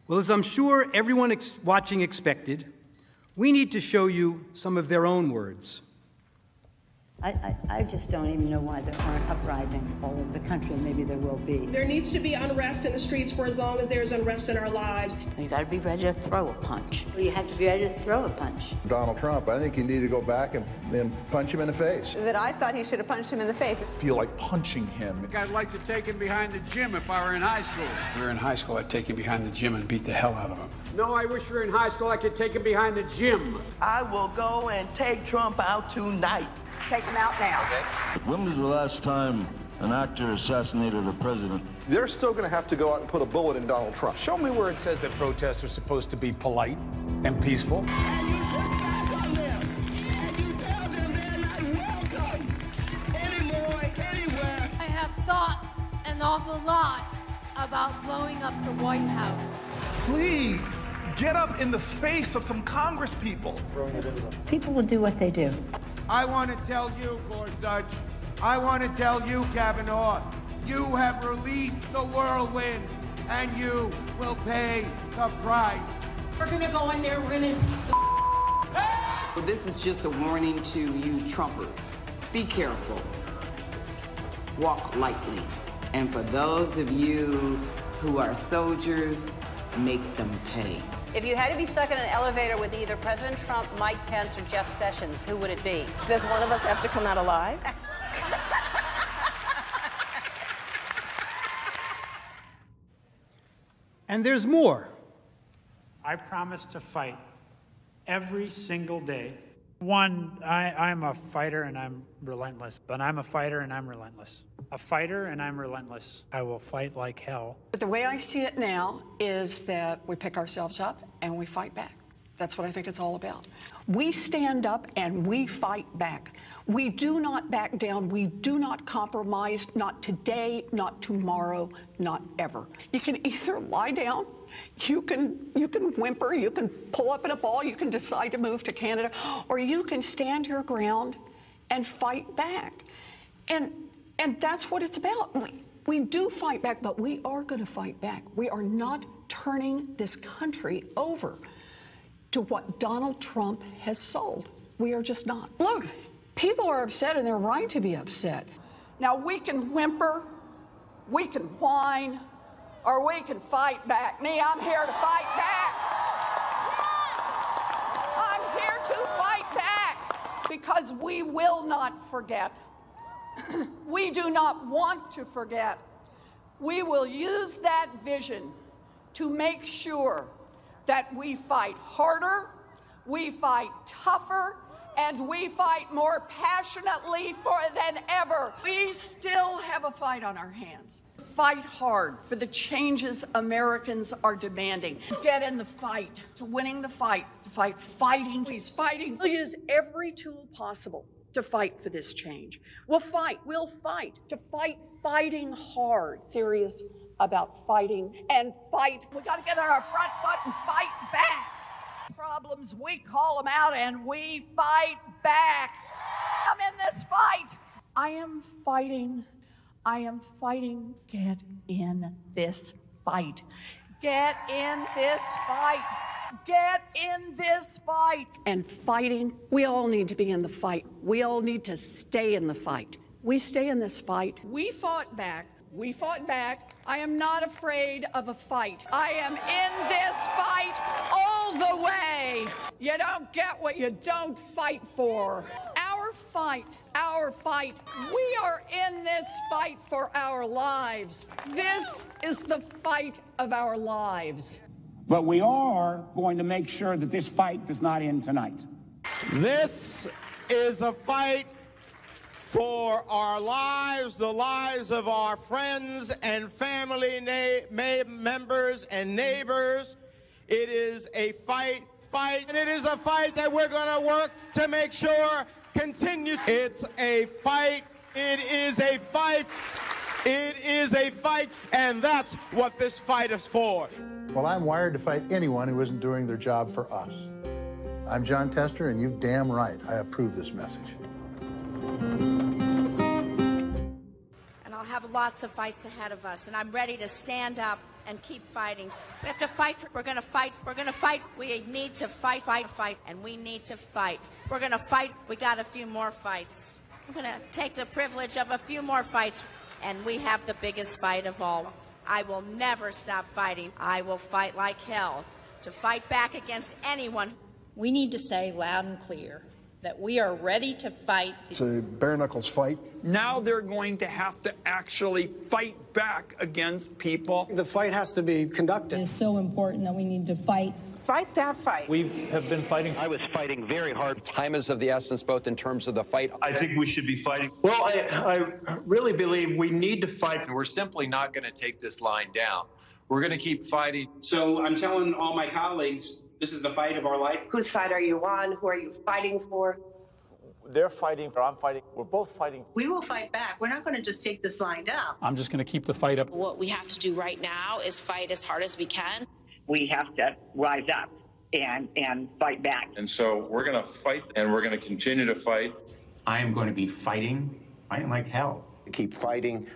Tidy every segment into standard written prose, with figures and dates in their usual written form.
Well, as I'm sure everyone watching expected, we need to show you some of their own words. I just don't even know why there aren't uprisings all over the country, and maybe there will be. There needs to be unrest in the streets for as long as there's unrest in our lives. You got to be ready to throw a punch. You have to be ready to throw a punch. Donald Trump, I think you need to go back and punch him in the face. That I thought he should have punched him in the face. I feel like punching him. I'd like to take him behind the gym if I were in high school. If we were in high school, I'd take him behind the gym and beat the hell out of him. No, I wish we were in high school. I could take him behind the gym. I will go and take Trump out tonight. Take him out now. Okay. When was the last time an actor assassinated a president? They're still going to have to go out and put a bullet in Donald Trump. Show me where it says that protests are supposed to be polite and peaceful. And you push back on them, and you tell them they're not welcome anymore, anywhere. I have thought an awful lot about blowing up the White House. Please, get up in the face of some Congress people. People will do what they do. I want to tell you, Gorsuch, I want to tell you, Kavanaugh, you have released the whirlwind, and you will pay the price. We're going to go in there, we're going to impeach the Well, this is just a warning to you Trumpers. Be careful. Walk lightly. And for those of you who are soldiers, make them pay. If you had to be stuck in an elevator with either President Trump, Mike Pence, or Jeff Sessions, who would it be? Does one of us have to come out alive? And there's more. I promise to fight every single day. One, I'm a fighter and I'm relentless, but I'm a fighter and I'm relentless. A fighter and I'm relentless. I will fight like hell. But the way I see it now is that we pick ourselves up and we fight back. That's what I think it's all about. We stand up and we fight back. We do not back down. We do not compromise, not today, not tomorrow, not ever. You can either lie down, you can whimper, you can pull up in a ball, you can decide to move to Canada, or you can stand your ground and fight back. And that's what it's about. We do fight back, but we are going to fight back. We are not turning this country over to what Donald Trump has sold. We are just not. Look, people are upset, and they're right to be upset. Now, we can whimper, we can whine, or we can fight back. Me, I'm here to fight back. I'm here to fight back because we will not forget. We do not want to forget. We will use that vision to make sure that we fight harder, we fight tougher, and we fight more passionately than ever. We still have a fight on our hands. Fight hard for the changes Americans are demanding. Get in the fight, to winning the fight, fighting. He's fighting. We'll use every tool possible to fight for this change. We'll fight to fighting hard. Serious about fighting and fight. We gotta get on our front foot and fight back. Problems, we call them out and we fight back. I'm in this fight. I am fighting. Get in this fight. Get in this fight. Get in this fight. And fighting, we all need to be in the fight. We all need to stay in the fight. We stay in this fight. We fought back. We fought back. I am not afraid of a fight. I am in this fight all the way. You don't get what you don't fight for. Our fight. We are in this fight for our lives. This is the fight of our lives. But we are going to make sure that this fight does not end tonight. This is a fight for our lives, the lives of our friends and family members and neighbors. It is a fight, and it is a fight that we're going to work to make sure continues. It's a fight. It is a fight. It is a fight, and that's what this fight is for. Well, I'm wired to fight anyone who isn't doing their job for us. I'm John Tester, and you're damn right. I approve this message. And I'll have lots of fights ahead of us, and I'm ready to stand up and keep fighting. We have to fight. We're going to fight. We're going to fight. We need to fight, and we need to fight. We're going to fight. We got a few more fights. We're going to take the privilege of a few more fights, and we have the biggest fight of all. I will never stop fighting. I will fight like hell to fight back against anyone. We need to say loud and clear that we are ready to fight. It's a bare-knuckles fight. Now they're going to have to actually fight back against people. The fight has to be conducted. It's so important that we need to fight. Fight that fight. We have been fighting. I was fighting very hard. Time is of the essence, both in terms of the fight. I think we should be fighting. Well, I really believe we need to fight. We're simply not going to take this line down. We're going to keep fighting. So I'm telling all my colleagues, this is the fight of our life. Whose side are you on? Who are you fighting for? They're fighting, or I'm fighting. We're both fighting. We will fight back. We're not going to just take this line down. I'm just going to keep the fight up. What we have to do right now is fight as hard as we can. We have to rise up and fight back. And so we're going to fight, and we're going to continue to fight. I am going to be fighting like hell. Keep fighting,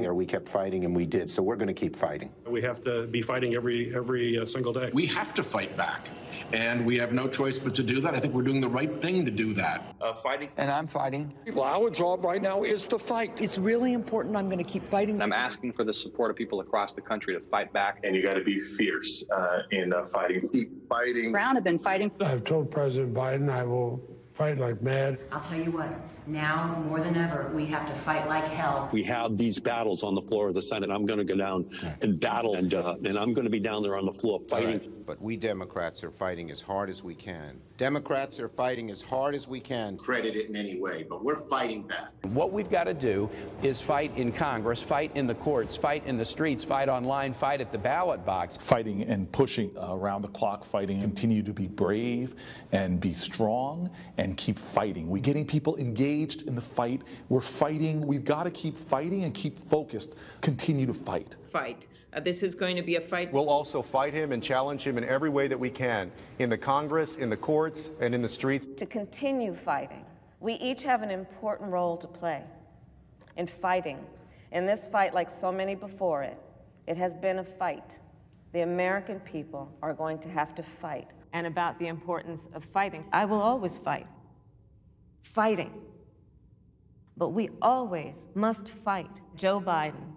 or we kept fighting and we did. So we're going to keep fighting. We have to be fighting every single day. We have to fight back, and we have no choice but to do that. I think we're doing the right thing to do that. Fighting. And I'm fighting. Well, our job right now is to fight. It's really important. I'm going to keep fighting. I'm asking for the support of people across the country to fight back. And you got to be fierce in fighting. Keep fighting. Brown have been fighting. I've told President Biden I will fight like mad. I'll tell you what, now more than ever, we have to fight like hell. We have these battles on the floor of the Senate. I'm going to go down and battle, and I'm going to be down there on the floor fighting. Right. But we Democrats are fighting as hard as we can. Democrats are fighting as hard as we can. Credit it in any way, but we're fighting back. What we've got to do is fight in Congress, fight in the courts, fight in the streets, fight online, fight at the ballot box. Fighting and pushing around the clock, fighting, continue to be brave and be strong and keep fighting. We're getting people engaged in the fight. We're fighting. We've got to keep fighting and keep focused. Continue to fight. Fight. This is going to be a fight. We'll also fight him and challenge him in every way that we can, in the Congress, in the courts, and in the streets. To continue fighting, we each have an important role to play in fighting. In this fight, like so many before it, it has been a fight. The American people are going to have to fight. And about the importance of fighting, I will always fight. Fighting. But we always must fight. Joe Biden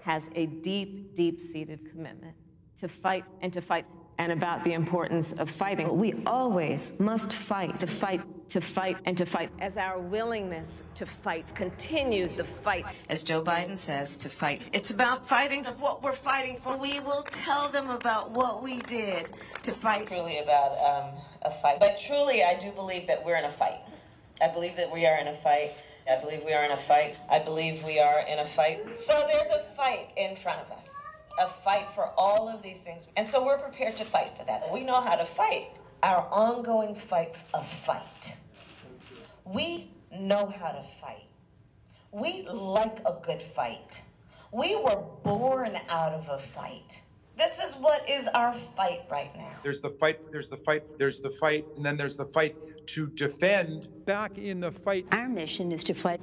has a deep, deep-seated commitment to fight and to fight. And about the importance of fighting, we always must fight, to fight, to fight, and to fight. As our willingness to fight continued the fight, as Joe Biden says, to fight. It's about fighting for what we're fighting for. We will tell them about what we did to fight. Truly about a fight. But truly, I do believe that we're in a fight. I believe that we are in a fight. I believe we are in a fight. I believe we are in a fight. So there's a fight in front of us, a fight for all of these things. And so we're prepared to fight for that. We know how to fight. Our ongoing fight, a fight. We know how to fight. We like a good fight. We were born out of a fight. This is what is our fight right now. There's the fight, there's the fight, there's the fight, and then there's the fight to defend. Back in the fight. Our mission is to fight.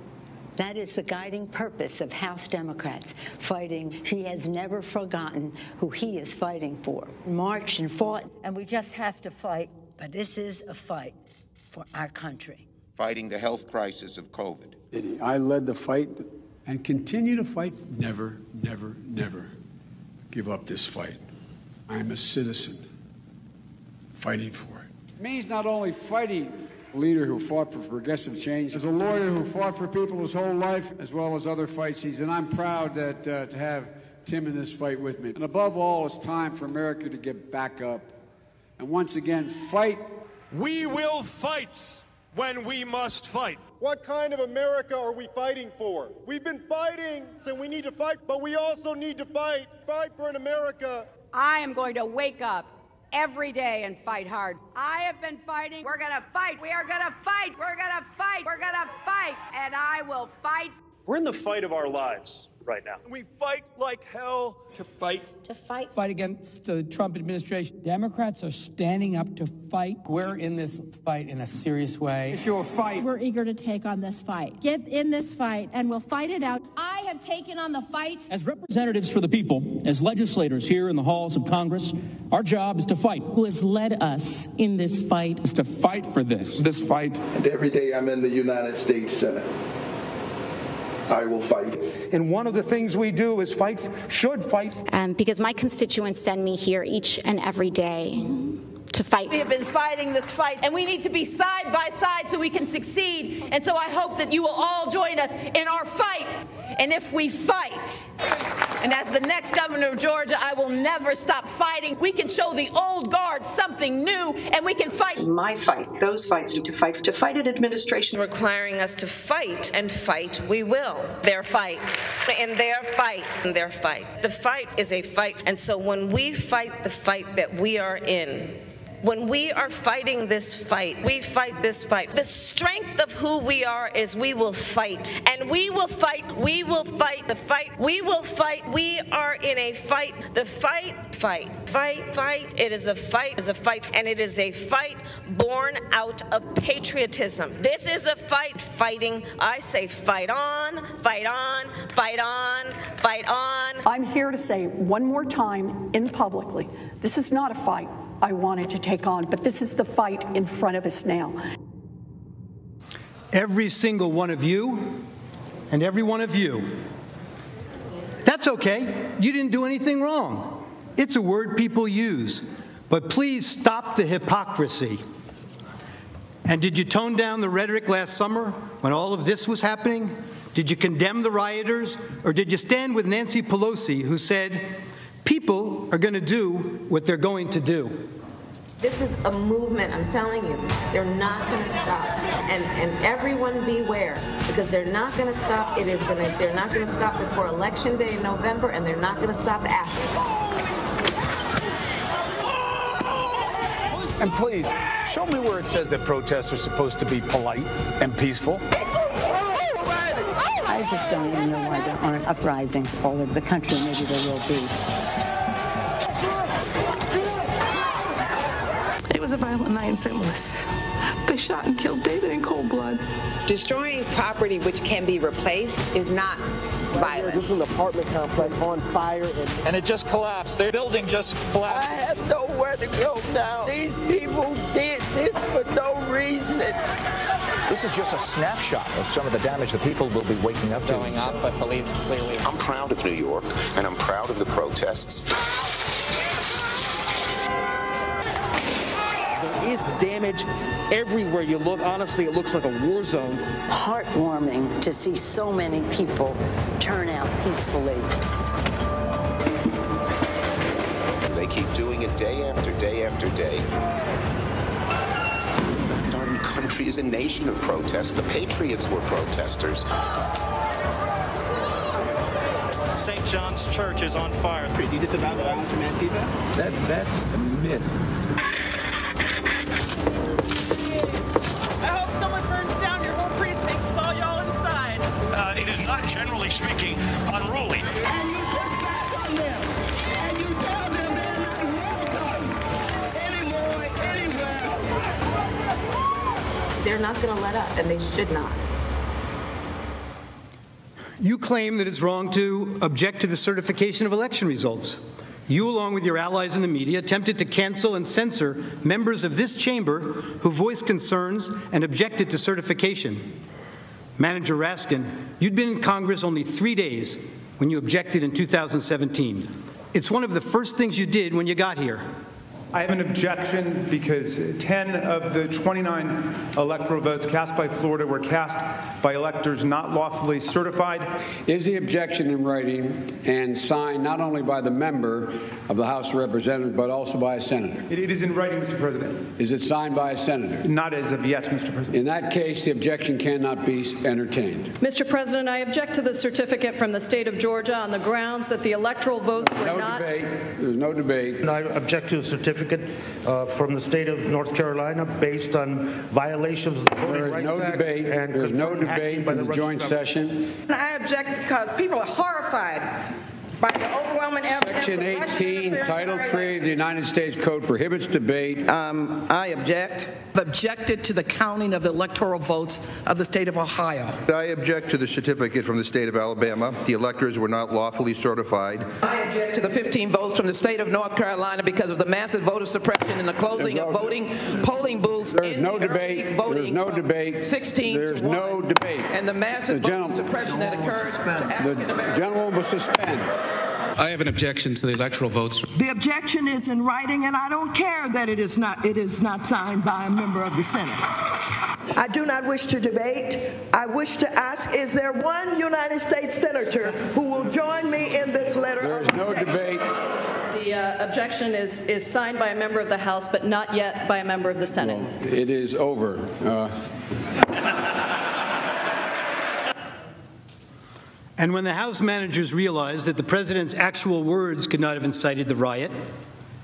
That is the guiding purpose of House Democrats, fighting. He has never forgotten who he is fighting for. Marched and fought. And we just have to fight. But this is a fight for our country. Fighting the health crisis of COVID. I led the fight and continue to fight. Never, never, never give up this fight. I'm a citizen fighting for it. It means not only fighting a leader who fought for progressive change, as a lawyer who fought for people his whole life, as well as other fights, and I'm proud that to have Tim in this fight with me. And above all, it's time for America to get back up and once again fight. We will fight when we must fight. What kind of America are we fighting for? We've been fighting, so we need to fight, but we also need to fight for an America. I am going to wake up every day and fight hard. I have been fighting. We're gonna fight. We are gonna fight. We're gonna fight. We're gonna fight. And I will fight. We're in the fight of our lives right now. We fight like hell. To fight. To fight. Fight against the Trump administration. Democrats are standing up to fight. We're in this fight in a serious way. It's your fight. We're eager to take on this fight. Get in this fight, and we'll fight it out. I have taken on the fight. As representatives for the people, as legislators here in the halls of Congress, our job is to fight. Who has led us in this fight. Is to fight for this fight. And every day I'm in the United States Senate, I will fight. And one of the things we do is should fight. Because my constituents send me here each and every day to fight. We have been fighting this fight, and we need to be side by side so we can succeed. And so I hope that you will all join us in our fight. And if we fight, and as the next governor of Georgia, I will never stop fighting. We can show the old guard something new, and we can fight. My fight, those fights need to fight an administration requiring us to fight, and fight we will. Their fight, and their fight, and their fight. The fight is a fight, and so when we fight the fight that we are in, when we are fighting this fight, we fight this fight. The strength of who we are is we will fight. And we will fight, the fight, we will fight. We are in a fight. The fight. It is a fight, and it is a fight born out of patriotism. This is a fight, fighting. I say fight on, fight on, fight on, fight on. I'm here to say one more time publicly, this is not a fight I wanted to take on, but this is the fight in front of us now. Every single one of you and every one of you, that's okay. You didn't do anything wrong. It's a word people use, but please stop the hypocrisy. And did you tone down the rhetoric last summer when all of this was happening? Did you condemn the rioters, or did you stand with Nancy Pelosi, who said, people are going to do what they're going to do? This is a movement, I'm telling you. They're not going to stop. And everyone beware, because they're not going to stop. They're not going to stop before Election Day in November, and they're not going to stop after. And please, show me where it says that protests are supposed to be polite and peaceful. I just don't even know why there aren't uprisings all over the country. Maybe there will be. It was a violent night in St. Louis. They shot and killed David in cold blood. Destroying property which can be replaced is not violent. This is an apartment complex on fire. And it just collapsed. Their building just collapsed. I have nowhere to go now. These people did this for no reason. This is just a snapshot of some of the damage that people will be waking up to. Going up, but police clearly. I'm proud of New York, and I'm proud of the protests. There is damage everywhere you look. Honestly, it looks like a war zone. Heartwarming to see so many people turn out peacefully. They keep doing it day after day after day. Our country is a nation of protests. The Patriots were protesters. St. John's Church is on fire. Do you disavow the violence from Antifa? That's a myth. I hope someone burns down your whole precinct with all y'all inside. It is not, generally speaking, unruly. And you push back on them, and you tell them they're not welcome anymore, anywhere. They're not going to let up, and they should not. You claim that it's wrong to object to the certification of election results. You, along with your allies in the media, attempted to cancel and censor members of this chamber who voiced concerns and objected to certification. Manager Raskin, you'd been in Congress only 3 days when you objected in 2017. It's one of the first things you did when you got here. I have an objection because 10 of the 29 electoral votes cast by Florida were cast by electors not lawfully certified. Is the objection in writing and signed not only by the member of the House of Representatives, but also by a senator? It is in writing, Mr. President. Is it signed by a senator? Not as of yet, Mr. President. In that case, the objection cannot be entertained. Mr. President, I object to the certificate from the state of Georgia on the grounds that the electoral votes were not... There's no debate. And I object to the certificate from the state of North Carolina based on violations of the Voting Rights Act. There's no debate in the joint session. I object because people are horrified by the overwhelming evidence. Section 18, Title 3 of the United States Code prohibits debate. I object. Objected to the counting of the electoral votes of the state of Ohio. I object to the certificate from the state of Alabama. The electors were not lawfully certified. I object to the 15 votes from the state of North Carolina because of the massive voter suppression and the closing of polling booths. There's no debate. There's no debate. 16 There's to 1, no debate. And the massive voter suppression that occurred to African Americans. The gentleman will suspend. I have an objection to the electoral votes. The objection is in writing, and I don't care that it is not signed by a member of the Senate. I do not wish to debate. I wish to ask, is there one United States senator who will join me in this letter of objection? There's no debate. The objection is signed by a member of the House, but not yet by a member of the Senate. Well, it is over. And when the House managers realized that the president's actual words could not have incited the riot,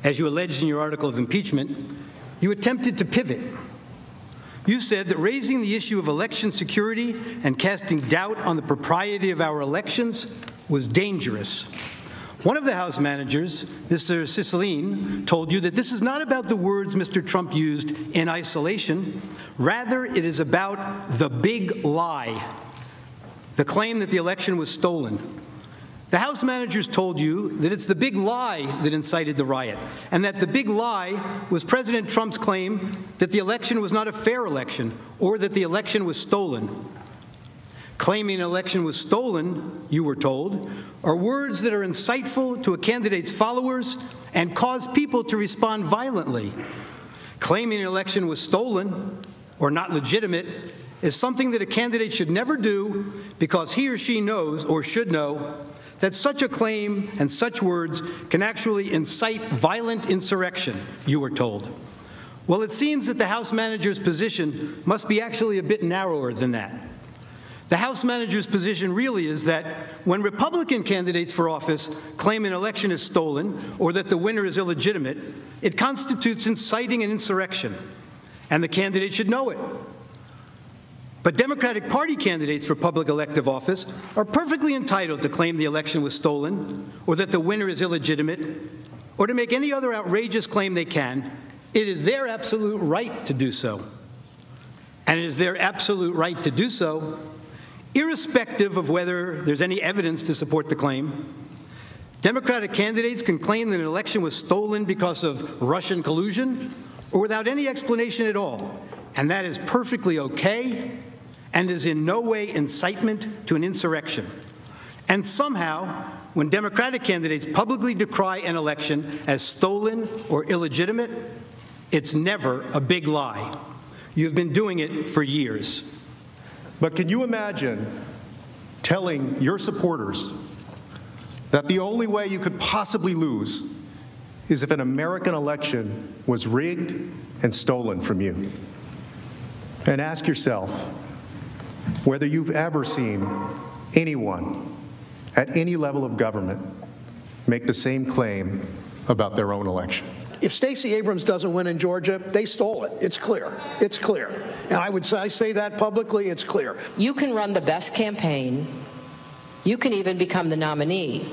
as you alleged in your article of impeachment, you attempted to pivot. You said that raising the issue of election security and casting doubt on the propriety of our elections was dangerous. One of the House managers, Mr. Cicilline, told you that this is not about the words Mr. Trump used in isolation. Rather, it is about the big lie, the claim that the election was stolen. The House managers told you that it's the big lie that incited the riot, and that the big lie was President Trump's claim that the election was not a fair election or that the election was stolen. Claiming an election was stolen, you were told, are words that are insightful to a candidate's followers and cause people to respond violently. Claiming an election was stolen or not legitimate is something that a candidate should never do because he or she knows or should know that such a claim and such words can actually incite violent insurrection, you were told. Well, it seems that the House manager's position must be actually a bit narrower than that. The House manager's position really is that when Republican candidates for office claim an election is stolen or that the winner is illegitimate, it constitutes inciting an insurrection, and the candidate should know it. But Democratic Party candidates for public elective office are perfectly entitled to claim the election was stolen or that the winner is illegitimate or to make any other outrageous claim they can. It is their absolute right to do so. And it is their absolute right to do so irrespective of whether there's any evidence to support the claim. Democratic candidates can claim that an election was stolen because of Russian collusion or without any explanation at all, and that is perfectly okay and is in no way incitement to an insurrection. And somehow, when Democratic candidates publicly decry an election as stolen or illegitimate, it's never a big lie. You've been doing it for years. But can you imagine telling your supporters that the only way you could possibly lose is if an American election was rigged and stolen from you? And ask yourself whether you've ever seen anyone at any level of government make the same claim about their own election. If Stacey Abrams doesn't win in Georgia, they stole it. It's clear. It's clear. And I say that publicly. It's clear. You can run the best campaign. You can even become the nominee.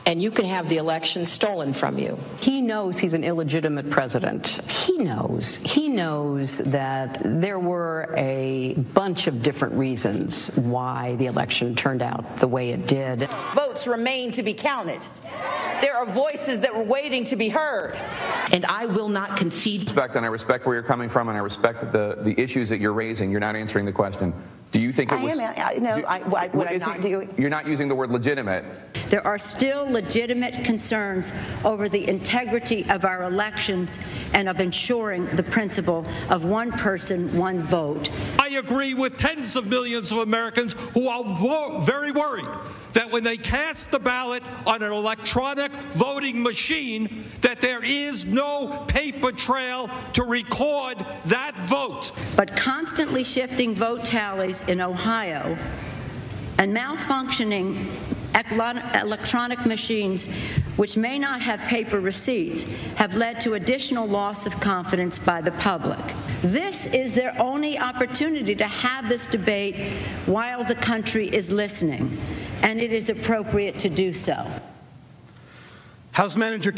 And you can have the election stolen from you. He knows he's an illegitimate president. He knows that there were a bunch of different reasons why the election turned out the way it did. Votes remain to be counted. There are voices that were waiting to be heard. And I will not concede. And I respect where you're coming from, and I respect the issues that you're raising. You're not answering the question. Do you think it was... You're not using the word legitimate. There are still legitimate concerns over the integrity of our elections and of ensuring the principle of one person, one vote. I agree with tens of millions of Americans who are very worried that when they cast the ballot on an electronic voting machine, that there is no paper trail to record that vote. But constantly shifting vote tallies in Ohio and malfunctioning electronic machines which may not have paper receipts have led to additional loss of confidence by the public. This is their only opportunity to have this debate while the country is listening. and it is appropriate to do so. House Manager